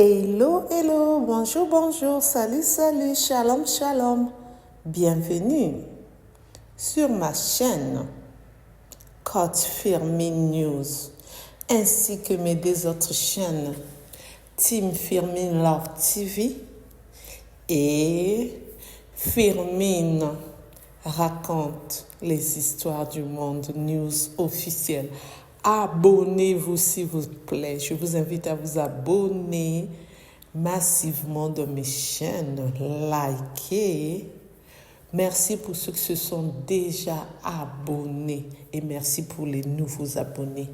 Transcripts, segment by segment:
Hello, hello, bonjour, bonjour, salut, salut, shalom, shalom. Bienvenue sur ma chaîne Coach Firmin News, ainsi que mes deux autres chaînes, Team Firmin Love TV et Firmin raconte les histoires du monde news officielle. Abonnez-vous s'il vous plaît. Je vous invite à vous abonner massivement dans mes chaînes. Likez. Merci pour ceux qui se sont déjà abonnés et merci pour les nouveaux abonnés.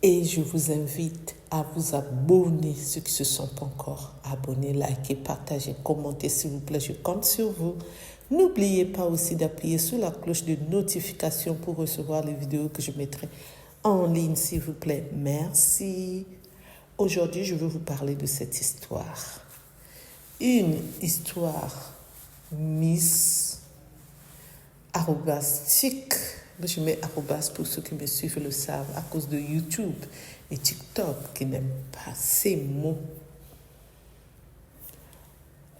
Et je vous invite à vous abonner, ceux qui ne se sont pas encore abonnés, likez, partagez, commentez s'il vous plaît, je compte sur vous. N'oubliez pas aussi d'appuyer sur la cloche de notification pour recevoir les vidéos que je mettrai en ligne, s'il vous plaît. Merci. Aujourd'hui, je veux vous parler de cette histoire. Une histoire Miss arrobastique. Je mets arrobas pour ceux qui me suivent le savent à cause de YouTube et TikTok qui n'aiment pas ces mots.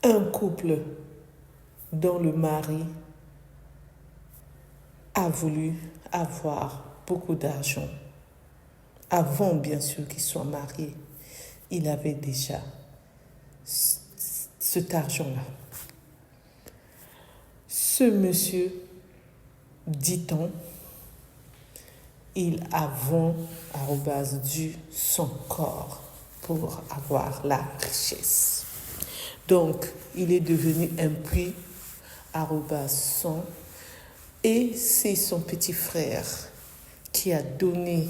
Un couple dont le mari a voulu avoir beaucoup d'argent. Avant, bien sûr, qu'ils soient mariés, il avait déjà cet argent-là. Ce monsieur, dit-on, il a vendu son corps pour avoir la richesse. Donc, il est devenu un puits son et c'est son petit frère qui a donné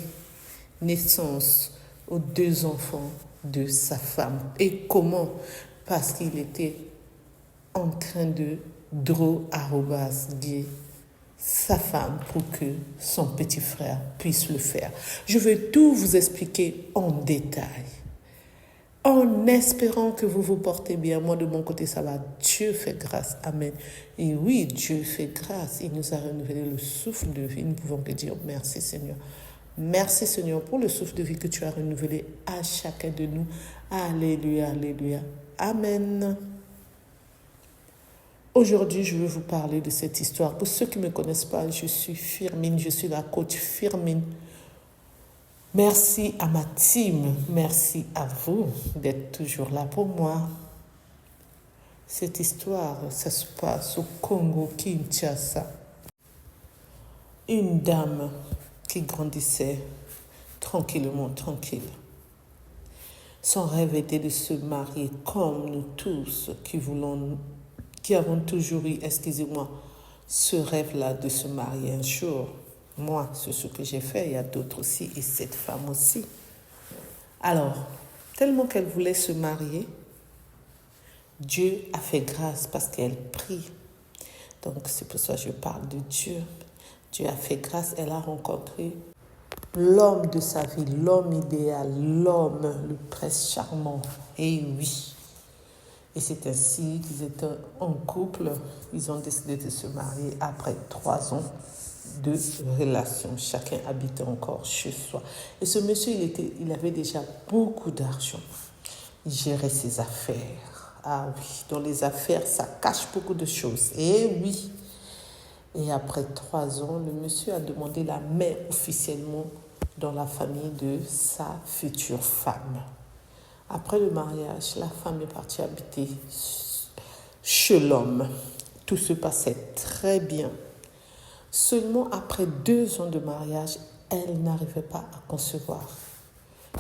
naissance aux deux enfants de sa femme. Et comment? Parce qu'il était en train de dire sa femme pour que son petit frère puisse le faire. Je vais tout vous expliquer en détail. En espérant que vous vous portez bien. Moi, de mon côté, ça va. Dieu fait grâce. Amen. Et oui, Dieu fait grâce. Il nous a renouvelé le souffle de vie. Nous pouvons que dire merci, Seigneur. Merci, Seigneur, pour le souffle de vie que tu as renouvelé à chacun de nous. Alléluia, alléluia. Amen. Aujourd'hui, je vais vous parler de cette histoire. Pour ceux qui ne me connaissent pas, je suis Firmin, je suis la coach Firmin. Merci à ma team, merci à vous d'être toujours là pour moi. Cette histoire, ça se passe au Congo, Kinshasa. Une dame qui grandissait tranquillement, tranquille. Son rêve était de se marier comme nous tous qui avons toujours eu, ce rêve-là de se marier un jour. Moi, c'est ce que j'ai fait, il y a d'autres aussi, et cette femme aussi. Alors, tellement qu'elle voulait se marier, Dieu a fait grâce parce qu'elle prie. Donc, c'est pour ça que je parle de Dieu. Dieu a fait grâce, elle a rencontré l'homme de sa vie, l'homme idéal, l'homme le prince charmant. Et oui. Et c'est ainsi qu'ils étaient en couple. Ils ont décidé de se marier après 3 ans de relation. Chacun habitait encore chez soi. Et ce monsieur, il avait déjà beaucoup d'argent. Il gérait ses affaires. Ah oui, dans les affaires, ça cache beaucoup de choses. Et oui. Et après 3 ans, le monsieur a demandé la main officiellement dans la famille de sa future femme. Après le mariage, la femme est partie habiter chez l'homme. Tout se passait très bien. Seulement après 2 ans de mariage, elle n'arrivait pas à concevoir.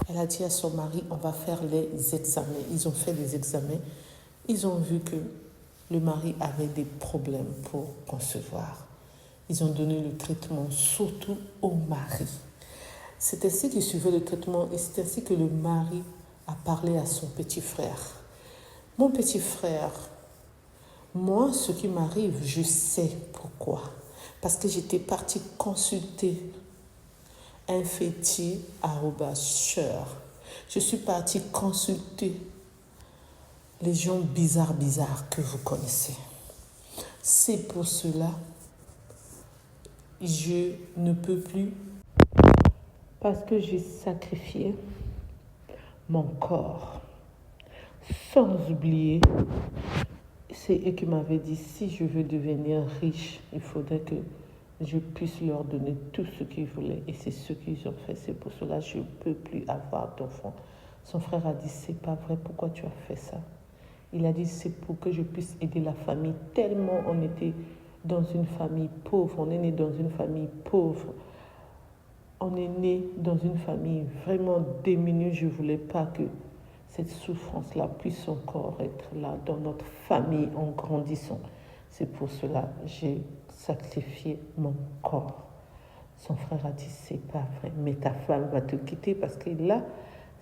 Elle a dit à son mari, on va faire les examens. Ils ont fait les examens. Ils ont vu que le mari avait des problèmes pour concevoir. Ils ont donné le traitement surtout au mari. C'est ainsi qu'il suivait le traitement et c'est ainsi que le mari a parlé à son petit frère. Mon petit frère, moi, ce qui m'arrive, je sais pourquoi. Parce que j'étais partie consulter un fétiche @cheur. Je suis partie consulter les gens bizarres que vous connaissez. C'est pour cela je ne peux plus parce que j'ai sacrifié mon corps. Sans oublier, c'est eux qui m'avaient dit, si je veux devenir riche, il faudrait que je puisse leur donner tout ce qu'ils voulaient. Et c'est ce qu'ils ont fait. C'est pour cela que je ne peux plus avoir d'enfants. Son frère a dit, c'est pas vrai, pourquoi tu as fait ça? Il a dit, c'est pour que je puisse aider la famille. Tellement on était dans une famille pauvre, on est né dans une famille pauvre. On est né dans une famille vraiment démunie. Je ne voulais pas que cette souffrance-là puisse encore être là dans notre famille en grandissant. C'est pour cela que j'ai sacrifié mon corps. Son frère a dit, c'est pas vrai, mais ta femme va te quitter parce que là,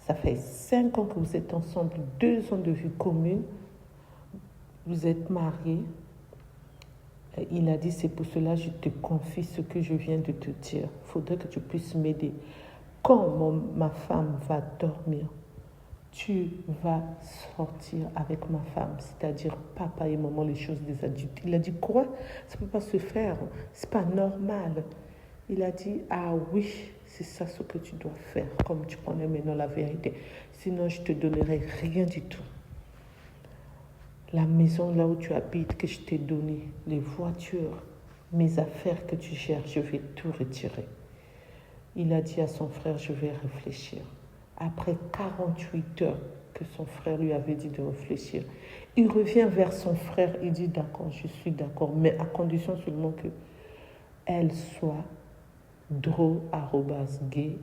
ça fait 5 ans que vous êtes ensemble, 2 ans de vie commune, vous êtes mariés. Il a dit, c'est pour cela que je te confie ce que je viens de te dire. Il faudrait que tu puisses m'aider. Quand ma femme va dormir, tu vas sortir avec ma femme, c'est-à-dire papa et maman, les choses des adultes. Il a dit, quoi? Ça ne peut pas se faire, c'est pas normal. Il a dit, ah oui, c'est ça ce que tu dois faire, comme tu connais maintenant la vérité. Sinon, je ne te donnerai rien du tout. La maison là où tu habites que je t'ai donné, les voitures, mes affaires que tu gères, je vais tout retirer. Il a dit à son frère, je vais réfléchir. Après 48 heures que son frère lui avait dit de réfléchir, il revient vers son frère, il dit d'accord, je suis d'accord, mais à condition seulement qu'elle soit gay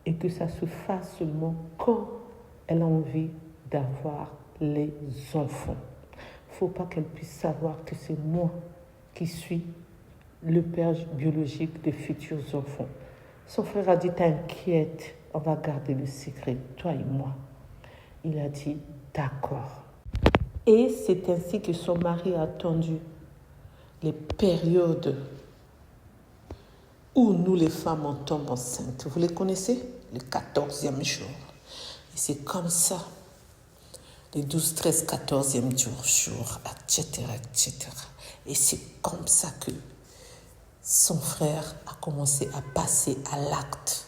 et que ça se fasse seulement quand elle a envie d'avoir les enfants. Il ne faut pas qu'elle puisse savoir que c'est moi qui suis le père biologique des futurs enfants. Son frère a dit, t'inquiète, on va garder le secret, toi et moi. Il a dit, d'accord. Et c'est ainsi que son mari a attendu les périodes où nous, les femmes, on tombe enceinte. Vous les connaissez? Le 14e jour. Et c'est comme ça, les 12, 13, 14e jour, etc., etc. Et c'est comme ça que son frère a commencé à passer à l'acte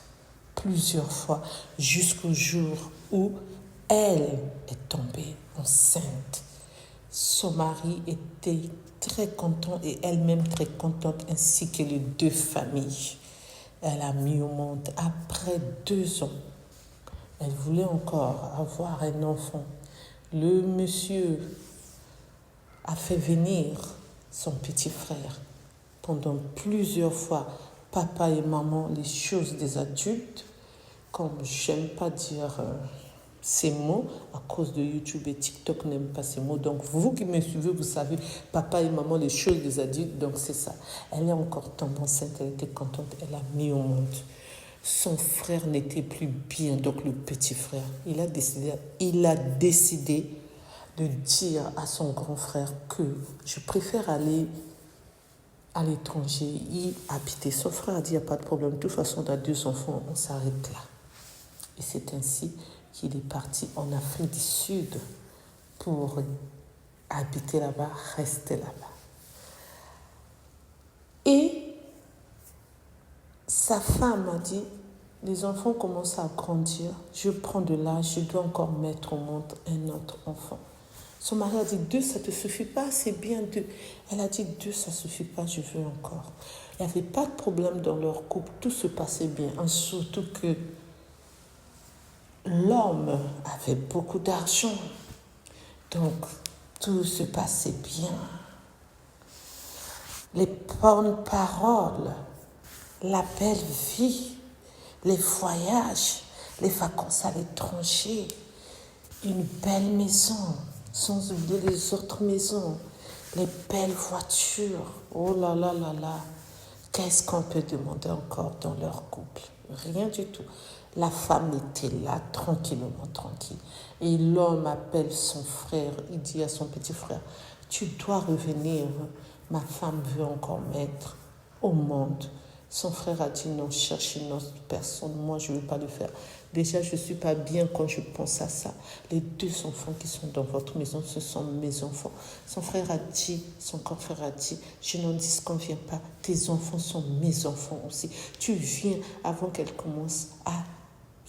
plusieurs fois jusqu'au jour où elle est tombée enceinte. Son mari était très content et elle-même très contente, ainsi que les 2 familles. Elle a mis au monde après 2 ans. Elle voulait encore avoir un enfant. Le monsieur a fait venir son petit frère pendant plusieurs fois, papa et maman, les choses des adultes, comme j'aime pas dire ces mots, à cause de YouTube et TikTok n'aime pas ces mots. Donc vous qui me suivez, vous savez, papa et maman, les choses des adultes, donc c'est ça. Elle est encore tombée enceinte, elle était contente, elle a mis au monde. Son frère n'était plus bien, donc le petit frère, il a décidé de dire à son grand frère que je préfère aller à l'étranger, y habiter. Son frère a dit, il n'y a pas de problème, de toute façon, on a 2 enfants, on s'arrête là. Et c'est ainsi qu'il est parti en Afrique du Sud pour habiter là-bas, rester là-bas. Et sa femme a dit, les enfants commencent à grandir, je prends de l'âge, je dois encore mettre au monde un autre enfant. Son mari a dit, 2, ça ne te suffit pas, c'est bien 2. Elle a dit, 2, ça ne suffit pas, je veux encore. Il n'y avait pas de problème dans leur couple, tout se passait bien. Surtout que l'homme avait beaucoup d'argent, donc tout se passait bien. Les bonnes paroles, la belle vie, les voyages, les vacances à l'étranger, une belle maison, sans oublier les autres maisons, les belles voitures. Oh là là là là, qu'est-ce qu'on peut demander encore dans leur couple? Rien du tout. La femme était là, tranquillement, tranquille. Et l'homme appelle son frère, il dit à son petit frère, tu dois revenir, ma femme veut encore mettre au monde. Son frère a dit non, cherche une autre personne, moi je ne veux pas le faire. Déjà, je ne suis pas bien quand je pense à ça. Les 2 enfants qui sont dans votre maison, ce sont mes enfants. Son frère a dit, son grand frère a dit, je n'en disconviens pas, tes enfants sont mes enfants aussi. Tu viens avant qu'elle commence à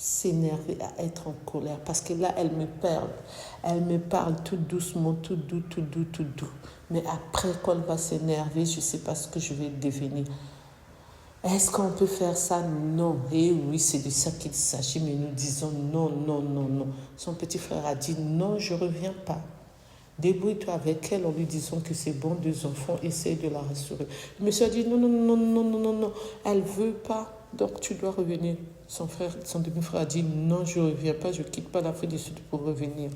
s'énerver, à être en colère. Parce que là, elle me parle. Elle me parle tout doucement, tout doux, tout doux, tout doux. Mais après, quand elle va s'énerver, je ne sais pas ce que je vais devenir. Est-ce qu'on peut faire ça? Non. Et oui, c'est de ça qu'il s'agit, mais nous disons non, non, non, non. Son petit frère a dit non, je ne reviens pas. Débrouille-toi avec elle en lui disant que c'est bon, 2 enfants, essaye de la rassurer. Le monsieur a dit non, non, non, non, non, non, non, elle ne veut pas, donc tu dois revenir. Son demi-frère a dit non, je ne reviens pas, je ne quitte pas l'Afrique du Sud pour revenir.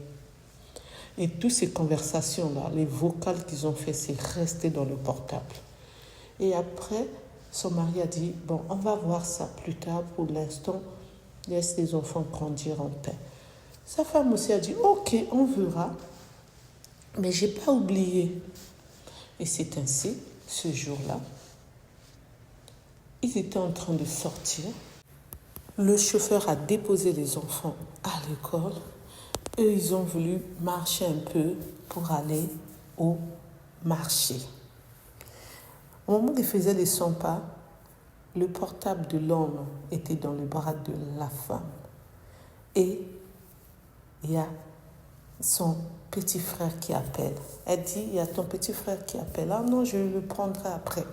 Et toutes ces conversations-là, les vocales qu'ils ont fait, c'est resté dans le portable. Et après, son mari a dit, bon, on va voir ça plus tard, pour l'instant, laisse les enfants grandir en paix. Sa femme aussi a dit, ok, on verra, mais je n'ai pas oublié. Et c'est ainsi, ce jour-là, ils étaient en train de sortir. Le chauffeur a déposé les enfants à l'école. Eux, ils ont voulu marcher un peu pour aller au marché. Au moment où ils faisaient les 100 pas, le portable de l'homme était dans le bras de la femme. Et il y a son petit frère qui appelle. Elle dit, il y a ton petit frère qui appelle. Ah non, je le prendrai après.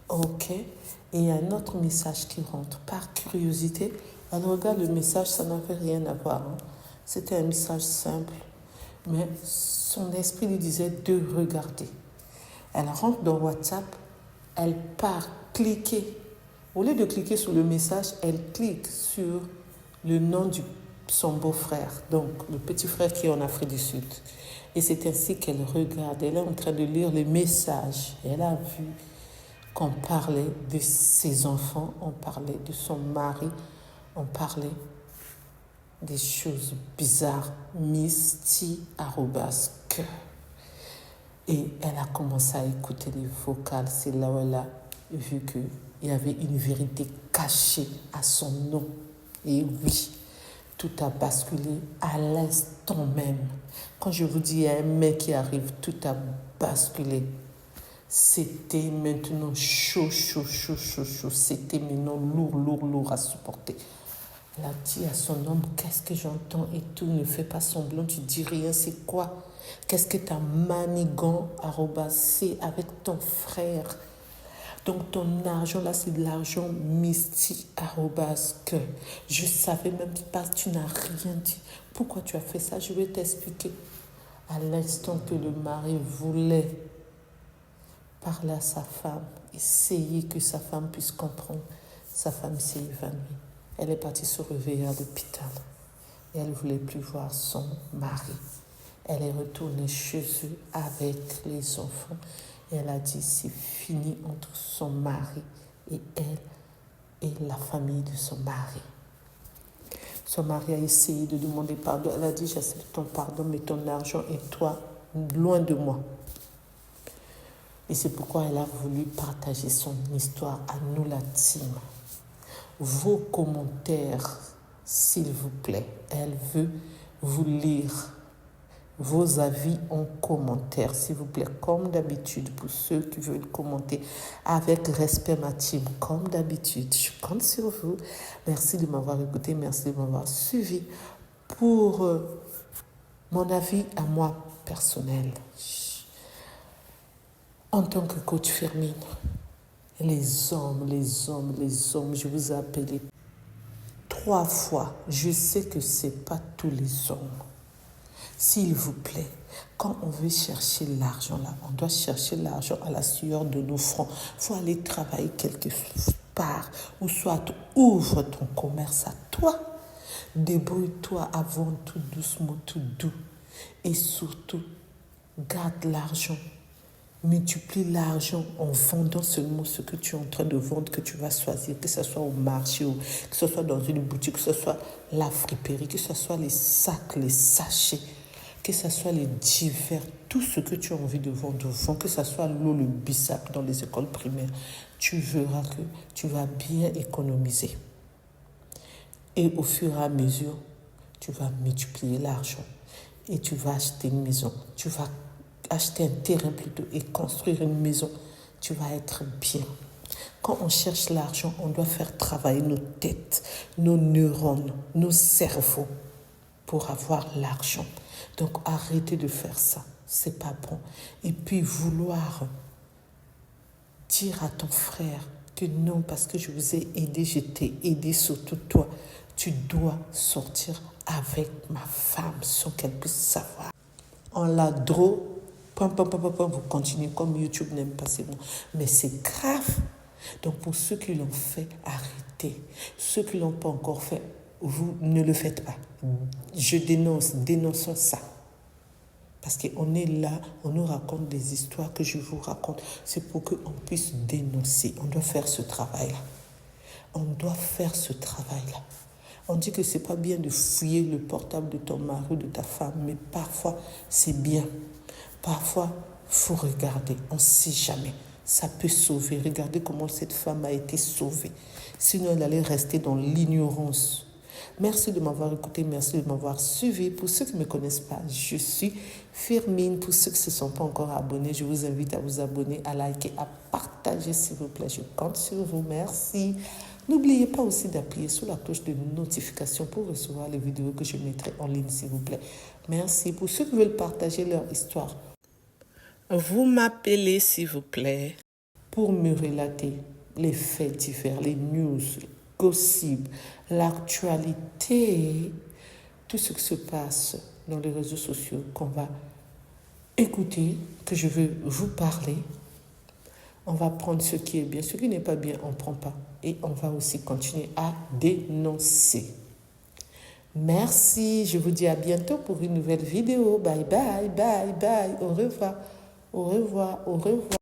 Ok. Et il y a un autre message qui rentre. Par curiosité, elle regarde le message, ça n'avait rien à voir. C'était un message simple. Mais son esprit lui disait de regarder. Elle rentre dans WhatsApp, elle part cliquer. Au lieu de cliquer sur le message, elle clique sur le nom de son beau-frère, donc le petit frère qui est en Afrique du Sud. Et c'est ainsi qu'elle regarde. Elle est en train de lire les messages. Elle a vu qu'on parlait de ses enfants, on parlait de son mari, on parlait des choses bizarres. Misty @que. Et elle a commencé à écouter les vocales. C'est là où elle a vu qu'il y avait une vérité cachée à son nom. Et oui, tout a basculé à l'instant même. Quand je vous dis il y a un mec qui arrive, tout a basculé. C'était maintenant chaud, chaud, chaud, chaud, chaud. C'était maintenant lourd, lourd, lourd à supporter. Elle a dit à son homme, qu'est-ce que j'entends et tout, ne fais pas semblant, tu dis rien, c'est quoi? Qu'est-ce que tu as manigant @ avec ton frère? Donc ton argent là, c'est de l'argent mystique @que. Je savais même pas, tu n'as rien dit. Pourquoi tu as fait ça? Je vais t'expliquer. À l'instant que le mari voulait parler à sa femme, essayer que sa femme puisse comprendre, sa femme s'est évanouie. Elle est partie se réveiller à l'hôpital. Et elle ne voulait plus voir son mari. Elle est retournée chez eux avec les enfants. Et elle a dit, c'est fini entre son mari et elle et la famille de son mari. Son mari a essayé de demander pardon. Elle a dit, j'accepte ton pardon, mais ton argent et toi, loin de moi. Et c'est pourquoi elle a voulu partager son histoire à nous, la team. Vos commentaires, s'il vous plaît. Elle veut vous lire vos avis en commentaire, s'il vous plaît. Comme d'habitude, pour ceux qui veulent commenter avec respect, ma team, comme d'habitude, je compte sur vous. Merci de m'avoir écouté, merci de m'avoir suivi. Pour mon avis à moi personnel, en tant que coach féminin, les hommes, je vous ai appelé 3 fois. Je sais que ce n'est pas tous les hommes. S'il vous plaît, quand on veut chercher l'argent là, on doit chercher l'argent à la sueur de nos fronts. Il faut aller travailler quelque part, ou soit ouvre ton commerce à toi. Débrouille-toi avant tout doucement, tout doux. Et surtout, garde l'argent. Multiplie l'argent en vendant seulement ce que tu es en train de vendre, que tu vas choisir, que ce soit au marché, que ce soit dans une boutique, que ce soit la friperie, que ce soit les sacs, les sachets, que ce soit les divers, tout ce que tu as envie de vendre, que ce soit l'eau, le bissap dans les écoles primaires, tu verras que tu vas bien économiser. Et au fur et à mesure, tu vas multiplier l'argent et tu vas acheter une maison, tu vas acheter un terrain plutôt et construire une maison, tu vas être bien. Quand on cherche l'argent, on doit faire travailler nos têtes, nos neurones, nos cerveaux pour avoir l'argent. Donc arrêtez de faire ça, c'est pas bon. Et puis vouloir dire à ton frère que non, parce que je vous ai aidé, je t'ai aidé, surtout toi, tu dois sortir avec ma femme sans qu'elle puisse savoir. En la draw, vous continuez comme YouTube n'aime pas ces mots. Mais c'est grave. Donc pour ceux qui l'ont fait, arrêtez. Ceux qui ne l'ont pas encore fait, vous ne le faites pas. Je dénonçons ça. Parce qu'on est là, on nous raconte des histoires que je vous raconte. C'est pour qu'on puisse dénoncer. On doit faire ce travail-là. On doit faire ce travail-là. On dit que c'est pas bien de fouiller le portable de ton mari ou de ta femme, mais parfois c'est bien. Parfois, il faut regarder. On ne sait jamais. Ça peut sauver. Regardez comment cette femme a été sauvée. Sinon, elle allait rester dans l'ignorance. Merci de m'avoir écouté, merci de m'avoir suivi. Pour ceux qui ne me connaissent pas, je suis Firmine. Pour ceux qui ne se sont pas encore abonnés, je vous invite à vous abonner, à liker, à partager s'il vous plaît. Je compte sur vous. Merci. N'oubliez pas aussi d'appuyer sur la cloche de notification pour recevoir les vidéos que je mettrai en ligne s'il vous plaît. Merci. Pour ceux qui veulent partager leur histoire, vous m'appelez s'il vous plaît pour me relater les faits divers, les news, gossip, l'actualité, tout ce qui se passe dans les réseaux sociaux qu'on va écouter, que je veux vous parler. On va prendre ce qui est bien, ce qui n'est pas bien, on ne prend pas. Et on va aussi continuer à dénoncer. Merci, je vous dis à bientôt pour une nouvelle vidéo. Bye bye, bye bye, au revoir, au revoir, au revoir.